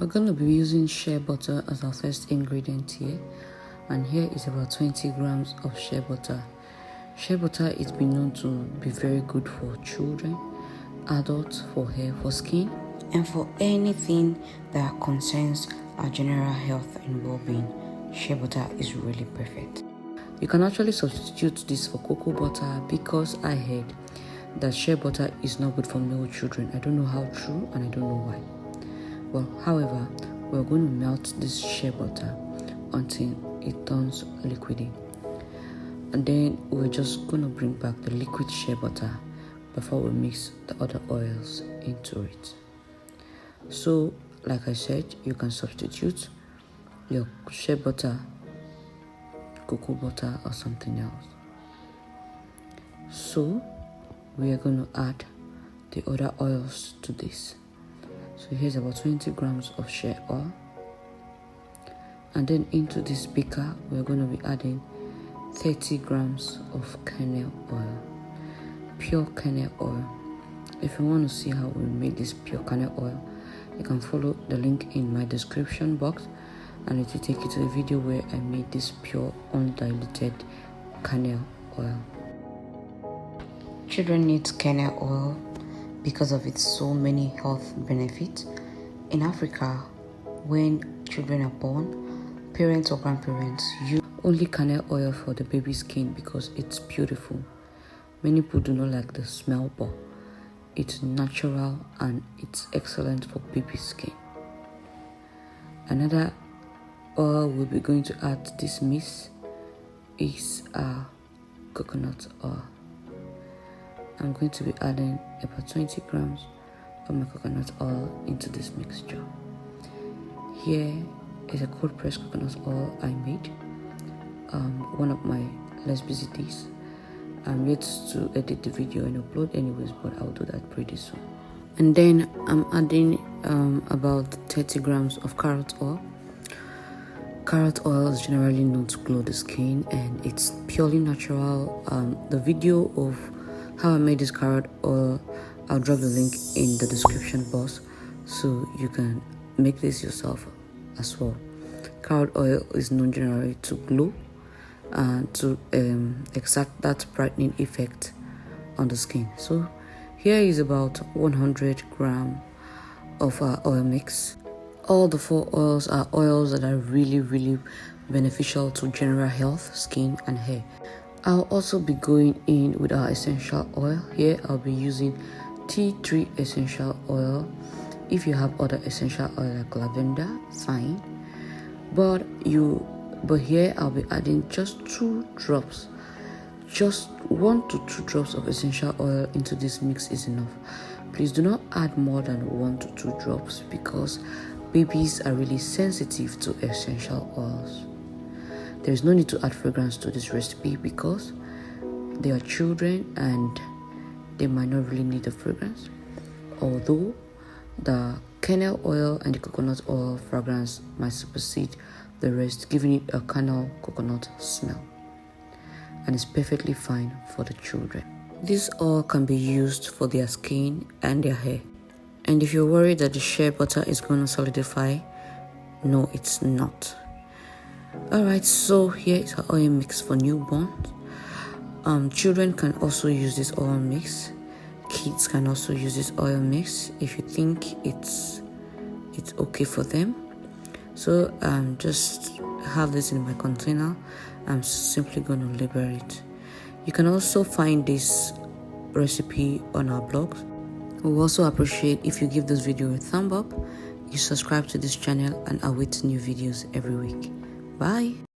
We're going to be using shea butter as our first ingredient here, and here is about 20 grams of shea butter. Shea butter is been known to be very good for children, adults, for hair, for skin, and for anything that concerns our general health and well-being. Shea butter is really perfect. You can actually substitute this for cocoa butter because I heard that shea butter is not good for male children. I don't know how true and I don't know why. Well, however, we're going to melt this shea butter until it turns liquidy. And then we're just going to bring back the liquid shea butter before we mix the other oils into it. So, like I said, you can substitute your shea butter, cocoa butter, or something else. So, we are going to add the other oils to this. So here's about 20 grams of shea oil, and then into this beaker we're going to be adding 30 grams of kernel oil, pure kernel oil. If you want to see how we make this pure kernel oil, you can follow the link in my description box, and it will take you to a video where I made this pure undiluted kernel oil. Children need kernel oil because of its so many health benefits. In Africa, when children are born, parents or grandparents use only kernel oil for the baby's skin because it's beautiful. Many people do not like the smell, but it's natural and it's excellent for baby skin. Another oil we'll be going to add to this mix is coconut oil. I'm going to be adding about 20 grams of my coconut oil into this mixture. Here is a cold pressed coconut oil I made one of my less busy days. I'm yet to edit the video and upload anyways, but I'll do that pretty soon. And then I'm adding about 30 grams of carrot oil. Carrot oil is generally known to glow the skin and it's purely natural. The video of how I made this carrot oil, I'll drop the link in the description box so you can make this yourself as well. Carrot oil is known generally to glow and to exert that brightening effect on the skin. So here is about 100 grams of our oil mix. All the 4 oils are oils that are really beneficial to general health, skin and hair. I'll also be going in with our essential oil. Here I'll be using tea tree essential oil. If you have other essential oil like lavender, fine. But here I'll be adding just 2 drops. Just 1 to 2 drops of essential oil into this mix is enough. Please do not add more than 1 to 2 drops because babies are really sensitive to essential oils. There is no need to add fragrance to this recipe because they are children and they might not really need the fragrance. Although the kernel oil and the coconut oil fragrance might supersede the rest, giving it a kernel coconut smell. And it's perfectly fine for the children. This oil can be used for their skin and their hair. And if you're worried that the shea butter is going to solidify, no, it's not. Alright, so here is our oil mix for newborns. Children can also use this oil mix. Kids can also use this oil mix if you think it's okay for them. So just have this in my container. I'm simply going to label it. You can also find this recipe on our blog. We also appreciate if you give this video a thumb up, you subscribe to this channel, and await new videos every week. Bye.